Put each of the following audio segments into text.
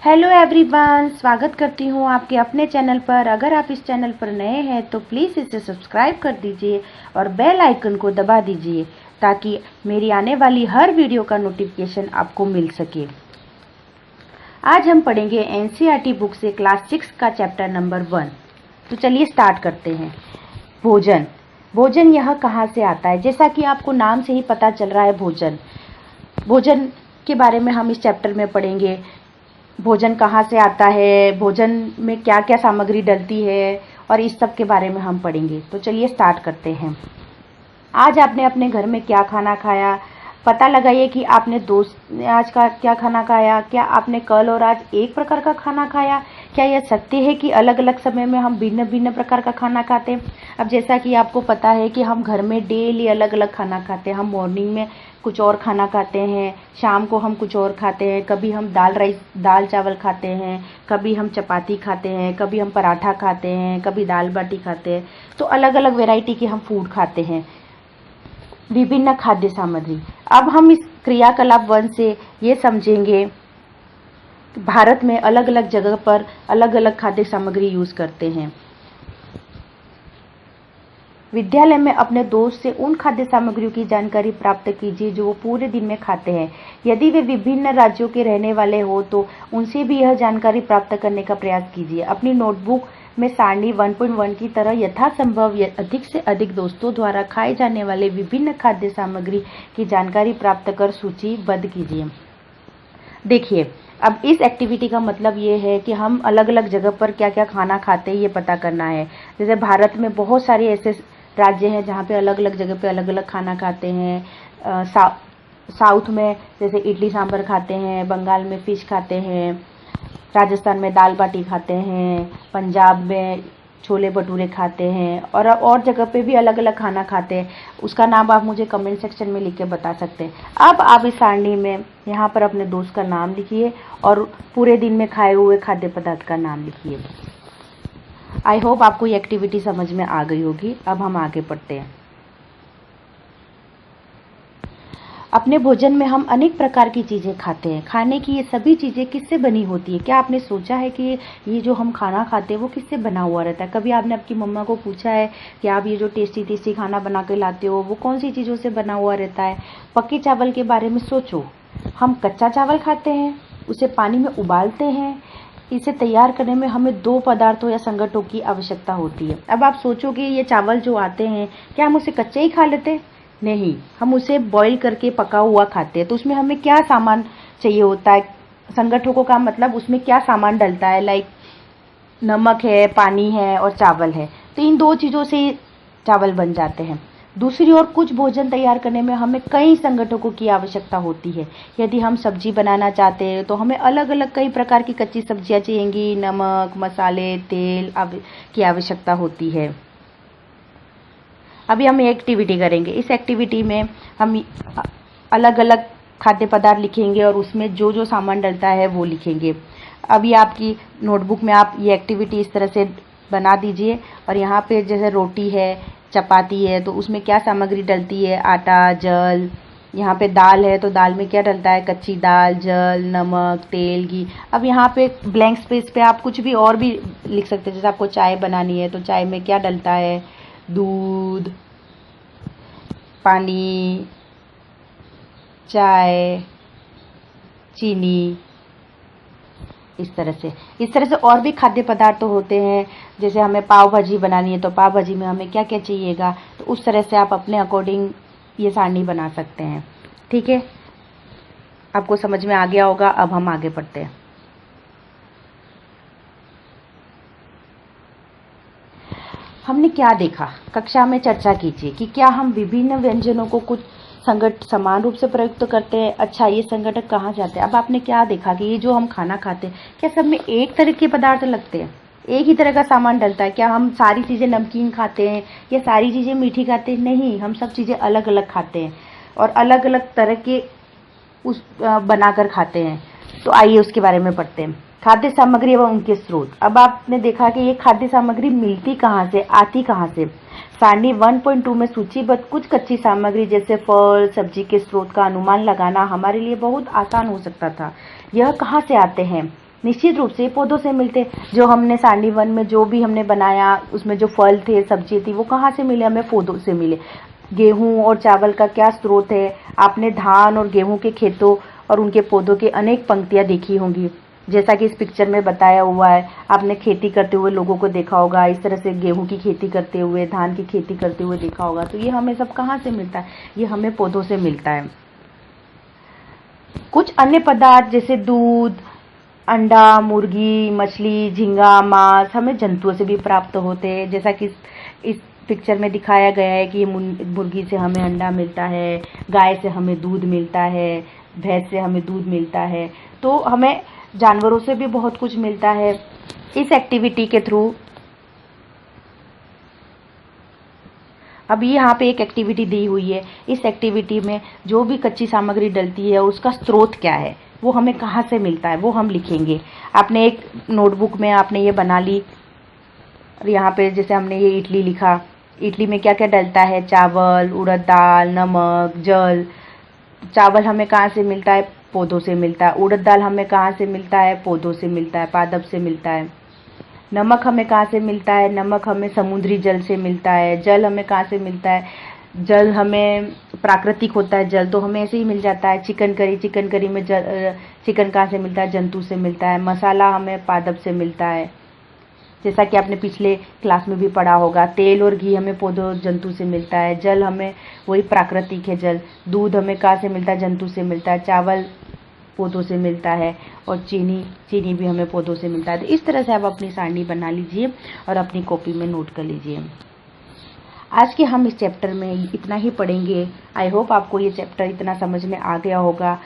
Hello everyone, स्वागत करती हूँ आपके अपने चैनल पर। अगर आप इस चैनल पर नए हैं तो प्लीज़ इसे सब्सक्राइब कर दीजिए और बेल आइकन को दबा दीजिए ताकि मेरी आने वाली हर वीडियो का नोटिफिकेशन आपको मिल सके। आज हम पढ़ेंगे एनसीईआरटी बुक से क्लास 6 का चैप्टर नंबर 1। तो चलिए स्टार्ट करते हैं। भोजन। भोजन यह कहाँ से आता है? जैसा कि आपको नाम से ही पता चल रहा है, भोजन के बारे में हम इस चैप्टर में पढ़ेंगे। भोजन कहाँ से आता है, भोजन में क्या क्या सामग्री डलती है और इस सब के बारे में हम पढ़ेंगे। तो चलिए स्टार्ट करते हैं। आज आपने अपने घर में क्या खाना खाया? पता लगाइए कि आपने दोस्त ने आज का क्या खाना खाया। क्या आपने कल और आज एक प्रकार का खाना खाया? क्या यह सत्य है कि अलग अलग समय में हम भिन्न भिन्न प्रकार का खाना खाते हैं? अब जैसा कि आपको पता है कि हम घर में डेली अलग अलग खाना खाते हैं। हम मॉर्निंग में कुछ और खाना खाते हैं, शाम को हम कुछ और खाते हैं, कभी हम दाल चावल खाते हैं, कभी हम चपाती खाते हैं, कभी हम पराठा खाते हैं, कभी दाल बाटी खाते हैं। तो अलग अलग वैरायटी के हम फूड खाते हैं। विभिन्न खाद्य सामग्री। अब हम इस क्रियाकलाप 1 से ये समझेंगे, भारत में अलग अलग जगह पर अलग अलग खाद्य सामग्री यूज करते हैं। विद्यालय में अपने दोस्त से उन खाद्य सामग्रियों की जानकारी प्राप्त कीजिए जो वो पूरे दिन में खाते हैं। यदि वे विभिन्न राज्यों के रहने वाले हो तो उनसे भी यह जानकारी प्राप्त करने का प्रयास कीजिए। अपनी नोटबुक में सारणी 1.1 की तरह यथासंभव अधिक से अधिक दोस्तों द्वारा खाए जाने वाले विभिन्न खाद्य सामग्री की जानकारी प्राप्त कर सूचीबद्ध कीजिए। देखिए, अब इस एक्टिविटी का मतलब ये है कि हम अलग अलग जगह पर क्या क्या खाना खाते हैं ये पता करना है। जैसे भारत में बहुत सारे ऐसे राज्य हैं जहाँ पे अलग अलग जगह पे अलग अलग खाना खाते हैं। साउथ में जैसे इडली सांभर खाते हैं, बंगाल में फिश खाते हैं, राजस्थान में दाल बाटी खाते हैं, पंजाब में छोले भटूरे खाते हैं और जगह पे भी अलग अलग खाना खाते हैं। उसका नाम आप मुझे कमेंट सेक्शन में लिख के बता सकते हैं। अब आप इस सारणी में यहाँ पर अपने दोस्त का नाम लिखिए और पूरे दिन में खाए हुए खाद्य पदार्थ का नाम लिखिए। आई होप आपको ये एक्टिविटी समझ में आ गई होगी। अब हम आगे बढ़ते हैं। अपने भोजन में हम अनेक प्रकार की चीज़ें खाते हैं। खाने की ये सभी चीज़ें किससे बनी होती है? क्या आपने सोचा है कि ये जो हम खाना खाते हैं वो किससे बना हुआ रहता है? कभी आपने आपकी मम्मा को पूछा है कि आप ये जो टेस्टी टेस्टी खाना बना के लाते हो वो कौन सी चीज़ों से बना हुआ रहता है? पके चावल के बारे में सोचो। हम कच्चा चावल खाते हैं, उसे पानी में उबालते हैं। इसे तैयार करने में हमें 2 पदार्थों या संगठनों की आवश्यकता होती है। अब आप सोचोगे ये चावल जो आते हैं क्या हम उसे कच्चे ही खा लेते? नहीं, हम उसे बॉईल करके पका हुआ खाते हैं। तो उसमें हमें क्या सामान चाहिए होता है? संगठनों का मतलब उसमें क्या सामान डलता है? लाइक नमक है, पानी है और चावल है। तो इन 2 चीज़ों से चावल बन जाते हैं। दूसरी ओर कुछ भोजन तैयार करने में हमें कई संगठनों की आवश्यकता होती है। यदि हम सब्जी बनाना चाहते हैं तो हमें अलग अलग कई प्रकार की कच्ची सब्जियां चाहिएंगी। नमक, मसाले, तेल की आवश्यकता होती है। अभी हम एक एक्टिविटी करेंगे। इस एक्टिविटी में हम अलग अलग खाद्य पदार्थ लिखेंगे और उसमें जो जो सामान डलता है वो लिखेंगे। अभी आपकी नोटबुक में आप ये एक्टिविटी इस तरह से बना दीजिए और यहाँ पे जैसे रोटी है, चपाती है तो उसमें क्या सामग्री डलती है? आटा, जल। यहाँ पे दाल है तो दाल में क्या डलता है? कच्ची दाल, जल, नमक, तेल, घी। अब यहाँ पे ब्लैंक स्पेस पे आप कुछ भी और भी लिख सकते हैं। जैसे आपको चाय बनानी है तो चाय में क्या डलता है? दूध, पानी, चाय, चीनी। इस तरह से और भी खाद्य पदार्थ तो होते हैं। जैसे हमें पाव भाजी बनानी है तो पाव भाजी में हमें क्या क्या चाहिएगा? तो उस तरह से आप अपने अकॉर्डिंग ये सारणी बना सकते हैं। ठीक है, आपको समझ में आ गया होगा। अब हम आगे बढ़ते हैं। हमने क्या देखा? कक्षा में चर्चा कीजिए कि क्या हम विभिन्न व्यंजनों को कुछ संगठन समान रूप से प्रयुक्त करते हैं। अच्छा, ये संगठन कहाँ जाते हैं? अब आपने क्या देखा कि ये जो हम खाना खाते हैं क्या सब में एक तरह के पदार्थ लगते हैं? एक ही तरह का सामान डलता है? क्या हम सारी चीज़ें नमकीन खाते हैं या सारी चीज़ें मीठी खाते हैं? नहीं, हम सब चीज़ें अलग अलग खाते हैं और अलग अलग तरह के बनाकर खाते हैं। तो आइए उसके बारे में पढ़ते हैं। खाद्य सामग्री एवं उनके स्रोत। अब आपने देखा कि ये खाद्य सामग्री मिलती कहाँ से, आती कहाँ से? सारणी 1.2 में सूचीबद्ध कुछ कच्ची सामग्री जैसे फल, सब्जी के स्रोत का अनुमान लगाना हमारे लिए बहुत आसान हो सकता था। यह कहाँ से आते हैं? निश्चित रूप से पौधों से मिलते। जो हमने सांडी वन में जो भी हमने बनाया, उसमें जो फल थे, सब्जी थी, वो कहाँ से मिले? हमें पौधों से मिले। गेहूं और चावल का क्या स्रोत है? आपने धान और गेहूं के खेतों और उनके पौधों की अनेक पंक्तियां देखी होंगी, जैसा कि इस पिक्चर में बताया हुआ है। आपने खेती करते हुए लोगों को देखा होगा, इस तरह से गेहूं की खेती करते हुए, धान की खेती करते हुए देखा होगा। तो ये हमें सब कहाँ से मिलता है? ये हमें पौधों से मिलता है। कुछ अन्य पदार्थ जैसे दूध, अंडा, मुर्गी, मछली, झींगा, मांस हमें जंतुओं से भी प्राप्त होते हैं, जैसा कि इस पिक्चर में दिखाया गया है कि मुर्गी से हमें अंडा मिलता है, गाय से हमें दूध मिलता है, भैंस से हमें दूध मिलता है। तो हमें जानवरों से भी बहुत कुछ मिलता है। इस एक्टिविटी के थ्रू अब यहाँ पे एक एक्टिविटी दी हुई है। इस एक्टिविटी में जो भी कच्ची सामग्री डलती है उसका स्रोत क्या है, वो हमें कहाँ से मिलता है, वो हम लिखेंगे। आपने एक नोटबुक में आपने ये बना ली, और यहाँ पे जैसे हमने ये इडली लिखा। इडली में क्या क्या डलता है? चावल, उड़द दाल, नमक, जल। चावल हमें कहाँ से मिलता है? पौधों से मिलता है। उड़द दाल हमें कहाँ से मिलता है? पौधों से मिलता है, पादप से मिलता है। नमक हमें कहाँ से मिलता है? नमक हमें समुद्री जल से मिलता है। जल हमें कहाँ से मिलता है? जल हमें प्राकृतिक होता है, जल तो हमें ऐसे ही मिल जाता है। चिकन करी में चिकन कहाँ से मिलता है? जंतु से मिलता है। मसाला हमें पादप से मिलता है, जैसा कि आपने पिछले क्लास में भी पढ़ा होगा। तेल और घी हमें पौधों जंतु से मिलता है। जल हमें वही प्राकृतिक है जल। दूध हमें कहाँ से मिलता है? जंतु से मिलता है। चावल पौधों से मिलता है, और चीनी भी हमें पौधों से मिलता है। तो इस तरह से आप अपनी सारणी बना लीजिए और अपनी कॉपी में नोट कर लीजिए। आज के हम इस चैप्टर में इतना ही पढ़ेंगे। आई होप आपको ये चैप्टर इतना समझ में आ गया होगा,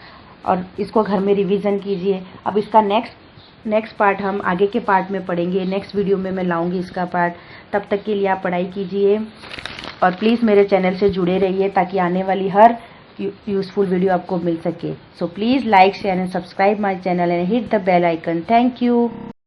और इसको घर में रिवीजन कीजिए। अब इसका नेक्स्ट पार्ट हम आगे के पार्ट में पढ़ेंगे। नेक्स्ट वीडियो में मैं लाऊंगी इसका पार्ट। तब तक के लिए आप पढ़ाई कीजिए, और प्लीज़ मेरे चैनल से जुड़े रहिए ताकि आने वाली हर यूजफुल वीडियो आपको मिल सके। So please like, share and subscribe my channel and hit the bell icon. Thank you.